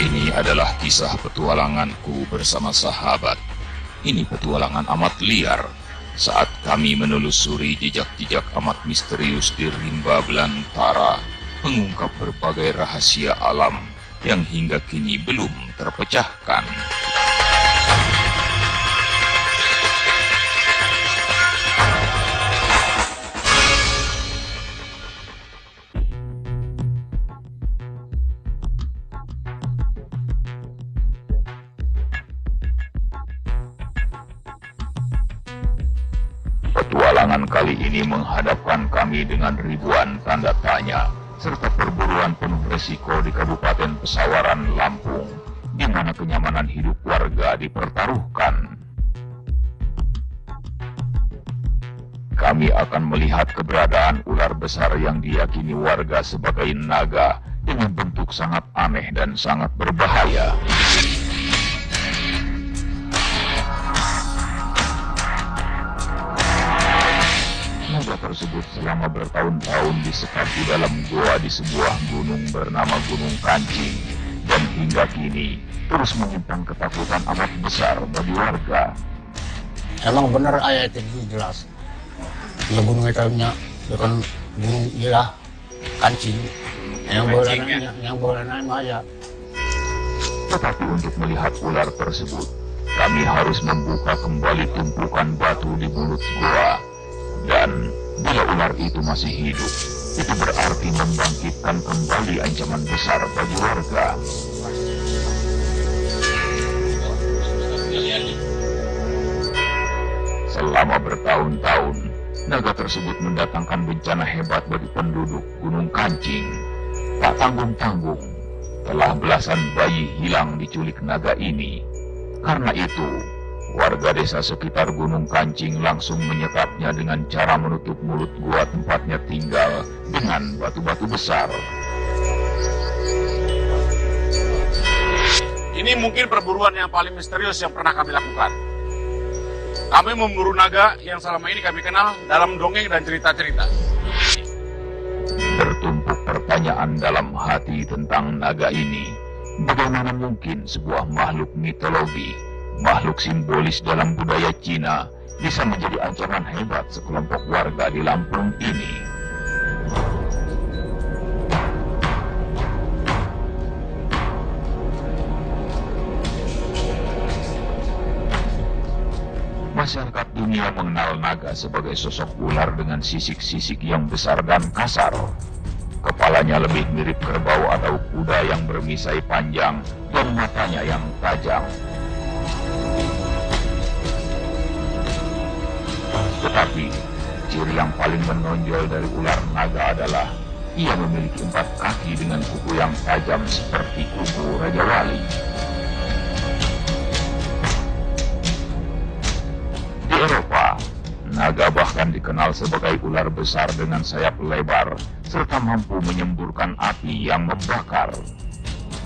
Ini adalah kisah petualanganku bersama sahabat. Ini petualangan amat liar saat kami menelusuri jejak-jejak amat misterius di rimba belantara, mengungkap berbagai rahasia alam yang hingga kini belum terpecahkan. Petualangan kali ini menghadapkan kami dengan ribuan tanda tanya serta perburuan penuh resiko di Kabupaten Pesawaran, Lampung, di mana kenyamanan hidup warga dipertaruhkan. Kami akan melihat keberadaan ular besar yang diyakini warga sebagai naga dengan bentuk sangat aneh dan sangat berbahaya. Naga tersebut selama bertahun-tahun disekap di dalam goa di sebuah gunung bernama Gunung Kancing, dan hingga kini terus menyimpan ketakutan amat besar bagi warga. Emang benar ayat itu jelas. Ya gunung itu nya bukan gunung ilah Kancing. Yang boleh ayat. Tetapi untuk melihat ular tersebut, kami harus membuka kembali tumpukan batu di mulut goa. Dan bila ular itu masih hidup, itu berarti membangkitkan kembali ancaman besar bagi warga. Selama bertahun-tahun, naga tersebut mendatangkan bencana hebat bagi penduduk Gunung Kancing. Tak tanggung-tanggung, telah belasan bayi hilang diculik naga ini. Karena itu, warga desa sekitar Gunung Kancing langsung menyekapnya dengan cara menutup mulut gua tempatnya tinggal dengan batu-batu besar. Ini mungkin perburuan yang paling misterius yang pernah kami lakukan. Kami memburu naga yang selama ini kami kenal dalam dongeng dan cerita-cerita. Bertumpuk pertanyaan dalam hati tentang naga ini. Bagaimana mungkin sebuah makhluk mitologi, makhluk simbolis dalam budaya Cina, bisa menjadi ancaman hebat sekelompok warga di Lampung ini? Masyarakat dunia mengenal naga sebagai sosok ular dengan sisik-sisik yang besar dan kasar. Kepalanya lebih mirip kerbau atau kuda yang bermisai panjang dan matanya yang tajam. Tetapi, ciri yang paling menonjol dari ular naga adalah ia memiliki 4 kaki dengan kuku yang tajam seperti kuku Raja Wali. Di Eropa, naga bahkan dikenal sebagai ular besar dengan sayap lebar serta mampu menyemburkan api yang membakar.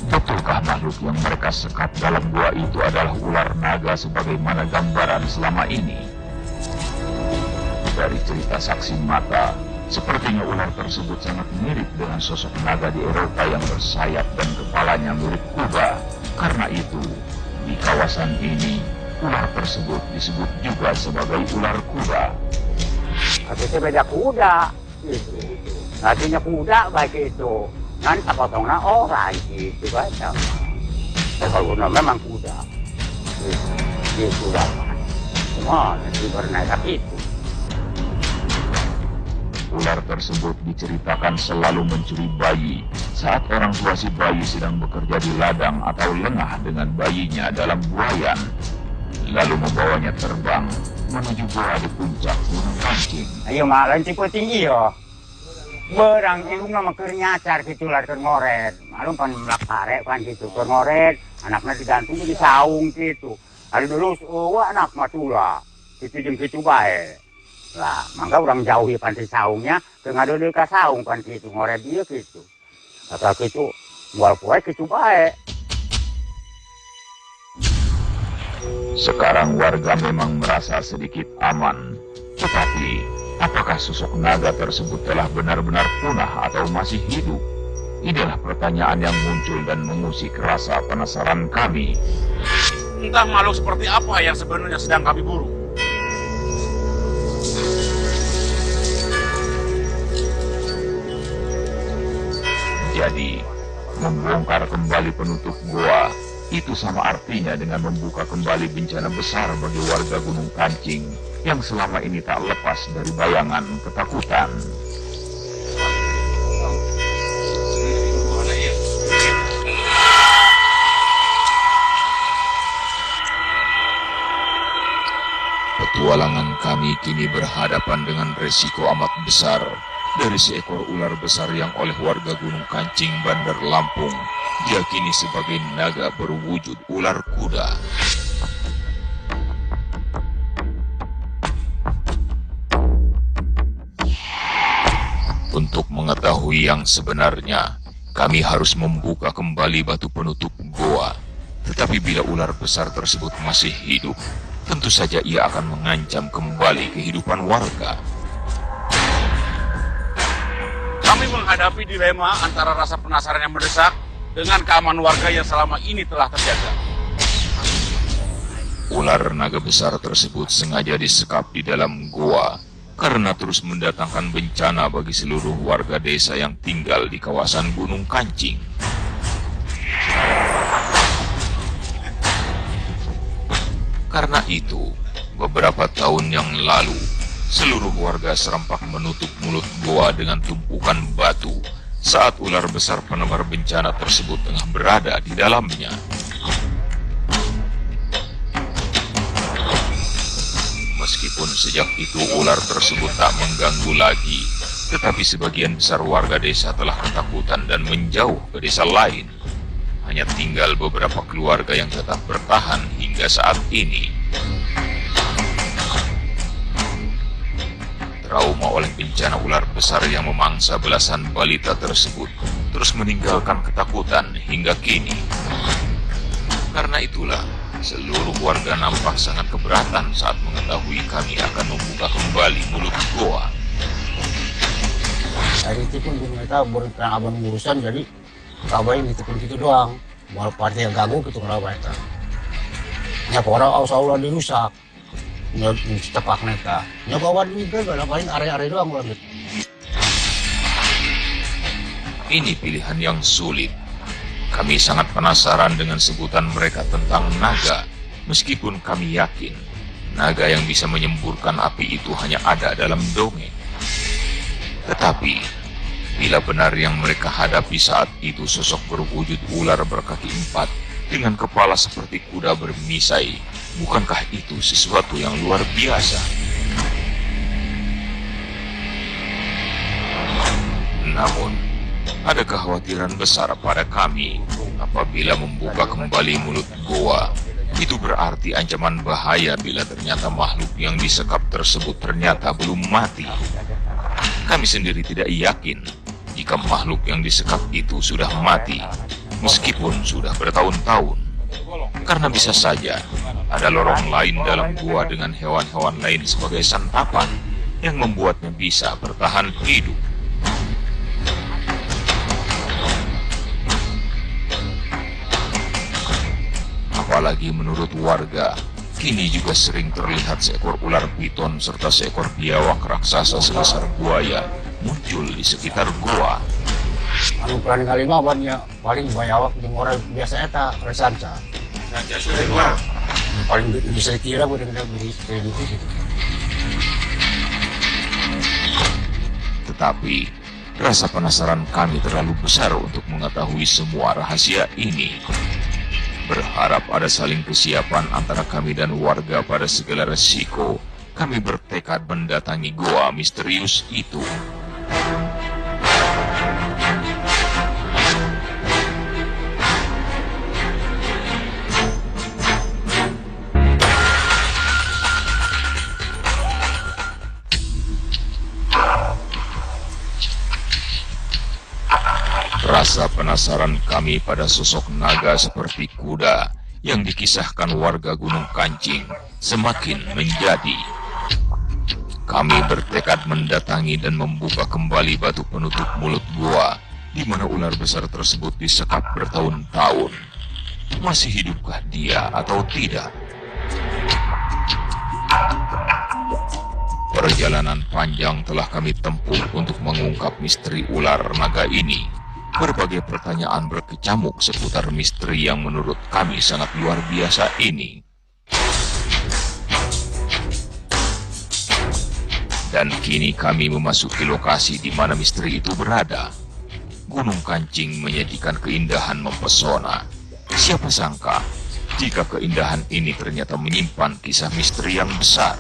Betulkah makhluk yang mereka sekap dalam gua itu adalah ular naga sebagaimana gambaran selama ini? Dari cerita saksi mata, sepertinya ular tersebut sangat mirip dengan sosok naga di Eropa yang bersayap dan kepalanya mirip kuda. Karena itu, di kawasan ini, ular tersebut disebut juga sebagai ular kuda. Itu beda kuda, gitu. Artinya kuda baik itu, nanti potongnya orang gitu kan. Kalau memang kuda, gitu lah. Semua nanti bernaik itu. Ular tersebut diceritakan selalu mencuri bayi saat orang tua si bayi sedang bekerja di ladang atau lengah dengan bayinya dalam buayan, lalu membawanya terbang menuju gua di puncak Gunung Kancing. Ayo malah tipe tinggi yo. Berang ilung nama kernyacar gitu lah ngoret. Malum pan melak pare kan gitu ngoret. Anaknya digantung di saung gitu. Ada dulu anak matula. Itu jeung kitu bae. Lah, mangga orang jauhi pantai saungnya, tengah dulu ke saung pantai itu ngoret dia gitu. Kata gitu, buat kue gitu baik. Sekarang warga memang merasa sedikit aman, tetapi apakah sosok naga tersebut telah benar-benar punah atau masih hidup? Inilah pertanyaan yang muncul dan mengusik rasa penasaran kami. Entah makhluk seperti apa yang sebenarnya sedang kami buru. Jadi, membongkar kembali penutup goa itu sama artinya dengan membuka kembali bencana besar bagi warga Gunung Kancing yang selama ini tak lepas dari bayangan ketakutan. Petualangan kami kini berhadapan dengan resiko amat besar dari seekor ular besar yang oleh warga Gunung Kancing, Bandar Lampung diyakini sebagai naga berwujud ular kuda. Untuk mengetahui yang sebenarnya, kami harus membuka kembali batu penutup goa. Tetapi bila ular besar tersebut masih hidup, tentu saja ia akan mengancam kembali kehidupan warga. Kami menghadapi dilema antara rasa penasaran yang mendesak dengan keamanan warga yang selama ini telah terjaga. Ular naga besar tersebut sengaja disekap di dalam goa karena terus mendatangkan bencana bagi seluruh warga desa yang tinggal di kawasan Gunung Kancing. Karena itu, beberapa tahun yang lalu, seluruh warga serempak menutup mulut goa dengan tumpukan batu saat ular besar penebar bencana tersebut tengah berada di dalamnya. Meskipun sejak itu ular tersebut tak mengganggu lagi, tetapi sebagian besar warga desa telah ketakutan dan menjauh ke desa lain. Hanya tinggal beberapa keluarga yang tetap bertahan hingga saat ini. Trauma oleh bencana ular besar yang memangsa belasan balita tersebut terus meninggalkan ketakutan hingga kini. Karena itulah, seluruh warga nampak sangat keberatan saat mengetahui kami akan membuka kembali mulut goa. Hari itu pun kita berikan abang urusan, jadi kabarin itu pun gitu doang. Mau partai yang ganggu gitu kenapa itu. Ya orang Allah dirusak. Ya cepak mereka. Ya bawa ini kan paling area-area doang gitu. Ini pilihan yang sulit. Kami sangat penasaran dengan sebutan mereka tentang naga, meskipun kami yakin naga yang bisa menyemburkan api itu hanya ada dalam dongeng. Tetapi, bila benar yang mereka hadapi saat itu sosok berwujud ular berkaki 4 dengan kepala seperti kuda bermisai, bukankah itu sesuatu yang luar biasa? Namun, ada kekhawatiran besar pada kami apabila membuka kembali mulut goa. Itu berarti ancaman bahaya bila ternyata makhluk yang disekap tersebut ternyata belum mati. Kami sendiri tidak yakin jika makhluk yang disekap itu sudah mati, meskipun sudah bertahun-tahun. Karena bisa saja ada lorong lain dalam gua dengan hewan-hewan lain sebagai santapan yang membuatnya bisa bertahan hidup. Apalagi menurut warga, kini juga sering terlihat seekor ular piton serta seekor biawak raksasa sebesar buaya muncul di sekitar gua. Anu paling kalima banyak paling bayawak di orang biasa eta resanca. Paling bisa kira benar-benar begitu. Tetapi rasa penasaran kami terlalu besar untuk mengetahui semua rahasia ini. Berharap ada saling kesiapan antara kami dan warga pada segala resiko, kami bertekad mendatangi goa misterius itu. Rasa penasaran kami pada sosok naga seperti kuda yang dikisahkan warga Gunung Kancing semakin menjadi. Kami bertekad mendatangi dan membuka kembali batu penutup mulut gua di mana ular besar tersebut disekap bertahun-tahun. Masih hidupkah dia atau tidak? Perjalanan panjang telah kami tempuh untuk mengungkap misteri ular naga ini. Berbagai pertanyaan berkecamuk seputar misteri yang menurut kami sangat luar biasa ini. Dan kini kami memasuki lokasi di mana misteri itu berada. Gunung Kancing menyajikan keindahan mempesona. Siapa sangka jika keindahan ini ternyata menyimpan kisah misteri yang besar.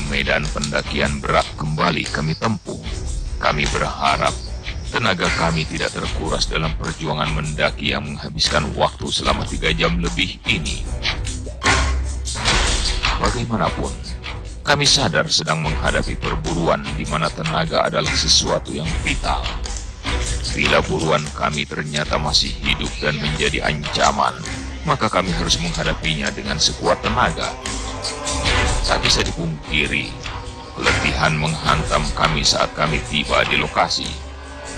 Medan pendakian berat kembali kami tempuh. Kami berharap tenaga kami tidak terkuras dalam perjuangan mendaki yang menghabiskan waktu selama 3 jam lebih ini. Bagaimanapun, kami sadar sedang menghadapi perburuan di mana tenaga adalah sesuatu yang vital. Bila buruan kami ternyata masih hidup dan menjadi ancaman, maka kami harus menghadapinya dengan sekuat tenaga. Tak bisa dipungkiri, keletihan menghantam kami saat kami tiba di lokasi.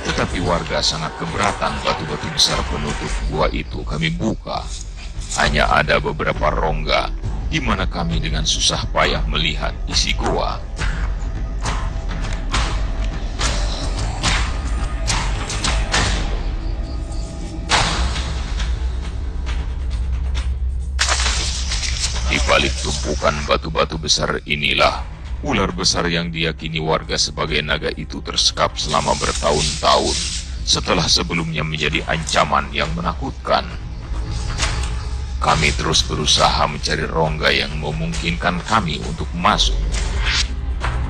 Tetapi warga sangat keberatan batu-batu besar penutup gua itu kami buka. Hanya ada beberapa rongga di mana kami dengan susah payah melihat isi gua. Di balik tumpukan batu-batu besar inilah, ular besar yang diyakini warga sebagai naga itu tersekap selama bertahun-tahun, setelah sebelumnya menjadi ancaman yang menakutkan. Kami terus berusaha mencari rongga yang memungkinkan kami untuk masuk.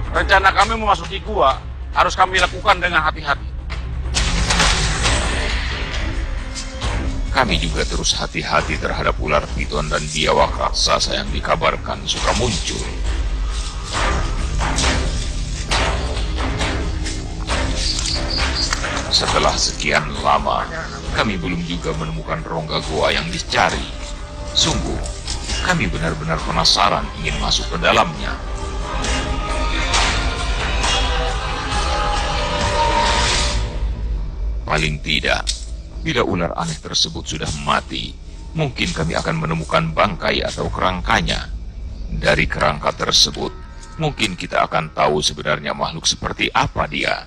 Rencana kami memasuki gua harus kami lakukan dengan hati-hati. Kami juga terus hati-hati terhadap ular piton dan biawak raksasa yang dikabarkan suka muncul. Setelah sekian lama, kami belum juga menemukan rongga gua yang dicari. Sungguh, kami benar-benar penasaran ingin masuk ke dalamnya. Paling tidak, bila ular aneh tersebut sudah mati, mungkin kami akan menemukan bangkai atau kerangkanya. Dari kerangka tersebut, mungkin kita akan tahu sebenarnya makhluk seperti apa dia.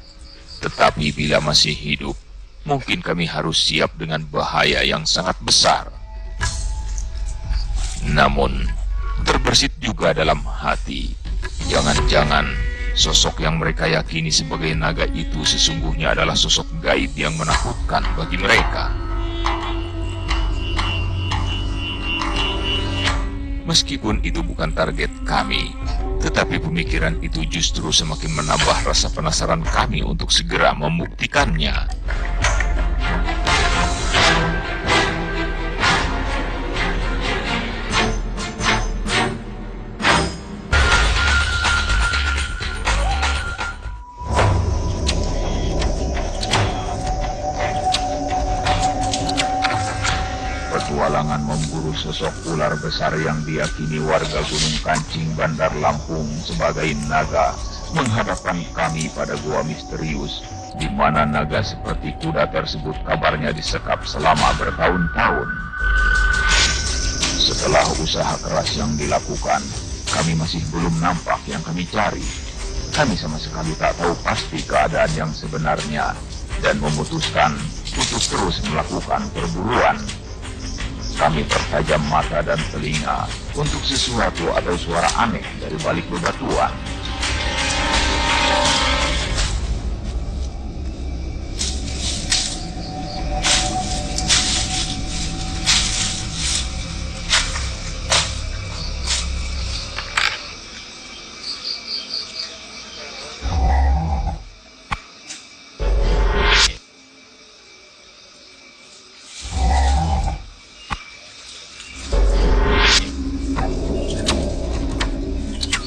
Tetapi bila masih hidup, mungkin kami harus siap dengan bahaya yang sangat besar. Namun, terbersit juga dalam hati, jangan-jangan sosok yang mereka yakini sebagai naga itu sesungguhnya adalah sosok gaib yang menakutkan bagi mereka. Meskipun itu bukan target kami, tetapi pemikiran itu justru semakin menambah rasa penasaran kami untuk segera membuktikannya. Petualangan memburu sosok ular besar yang diyakini warga Gunung Kancing, Bandar Lampung sebagai naga menghadapkan kami pada gua misterius di mana naga seperti kuda tersebut kabarnya disekap selama bertahun-tahun. Setelah usaha keras yang dilakukan, kami masih belum nampak yang kami cari. Kami sama sekali tak tahu pasti keadaan yang sebenarnya dan memutuskan untuk terus melakukan perburuan. Kami pertajam mata dan telinga untuk sesuatu atau suara aneh dari balik bebatuan.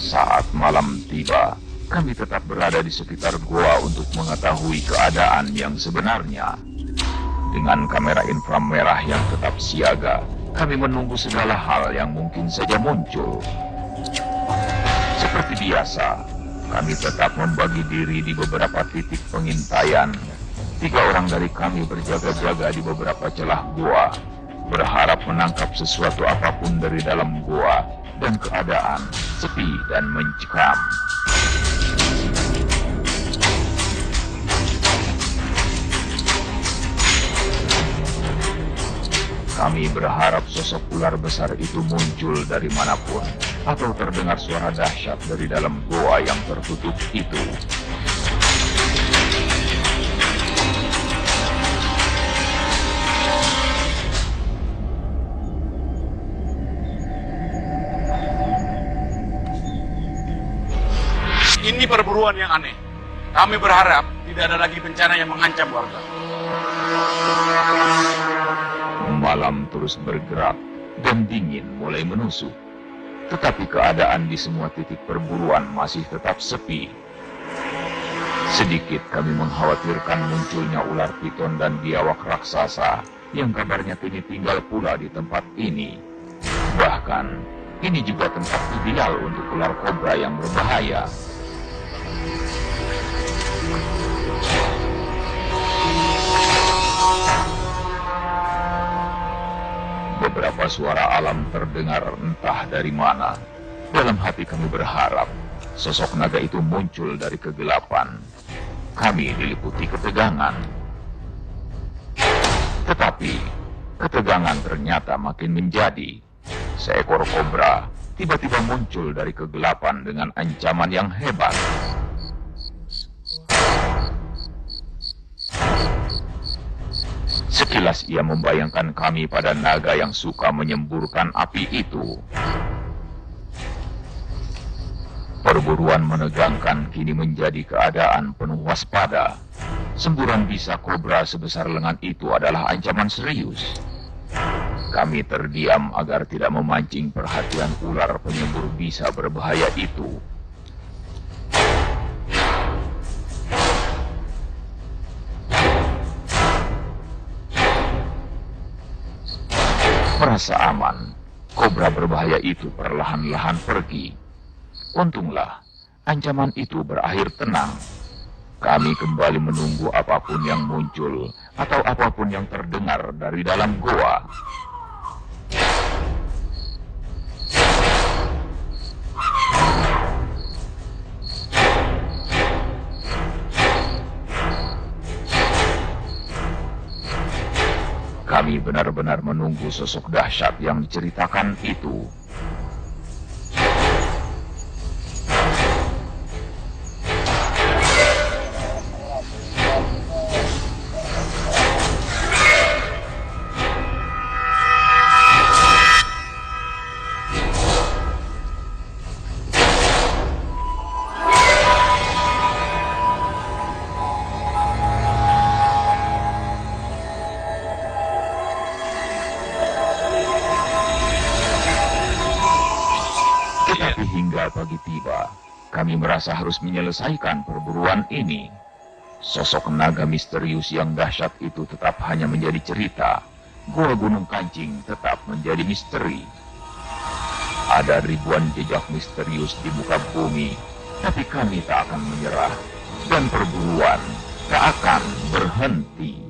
Saat malam tiba, kami tetap berada di sekitar gua untuk mengetahui keadaan yang sebenarnya. Dengan kamera inframerah yang tetap siaga, kami menunggu segala hal yang mungkin saja muncul. Seperti biasa, kami tetap membagi diri di beberapa titik pengintaian. 3 orang dari kami berjaga-jaga di beberapa celah gua, berharap menangkap sesuatu apapun dari dalam gua, dan keadaan sepi dan mencekam. Kami berharap sosok ular besar itu muncul dari manapun, atau terdengar suara dahsyat dari dalam goa yang tertutup itu. Ini perburuan yang aneh. Kami berharap tidak ada lagi bencana yang mengancam warga. Malam terus bergerak dan dingin mulai menusuk. Tetapi keadaan di semua titik perburuan masih tetap sepi. Sedikit kami mengkhawatirkan munculnya ular piton dan biawak raksasa yang kabarnya kini tinggal pula di tempat ini. Bahkan, ini juga tempat ideal untuk ular kobra yang berbahaya. Beberapa suara alam terdengar entah dari mana. Dalam hati kami berharap sosok naga itu muncul dari kegelapan. Kami diliputi ketegangan. Tetapi ketegangan ternyata makin menjadi. Seekor kobra tiba-tiba muncul dari kegelapan dengan ancaman yang hebat. Sekilas ia membayangkan kami pada naga yang suka menyemburkan api itu. Perburuan menegangkan kini menjadi keadaan penuh waspada. Semburan bisa kobra sebesar lengan itu adalah ancaman serius. Kami terdiam agar tidak memancing perhatian ular penyembur bisa berbahaya itu. Merasa aman, kobra berbahaya itu perlahan-lahan pergi. Untunglah, ancaman itu berakhir tenang. Kami kembali menunggu apapun yang muncul atau apapun yang terdengar dari dalam goa. Kami benar-benar menunggu sosok dahsyat yang diceritakan itu. Tetapi hingga pagi tiba, kami merasa harus menyelesaikan perburuan ini. Sosok naga misterius yang dahsyat itu tetap hanya menjadi cerita. Gua Gunung Kancing tetap menjadi misteri. Ada ribuan jejak misterius di muka bumi, tapi kami tak akan menyerah. Dan perburuan tak akan berhenti.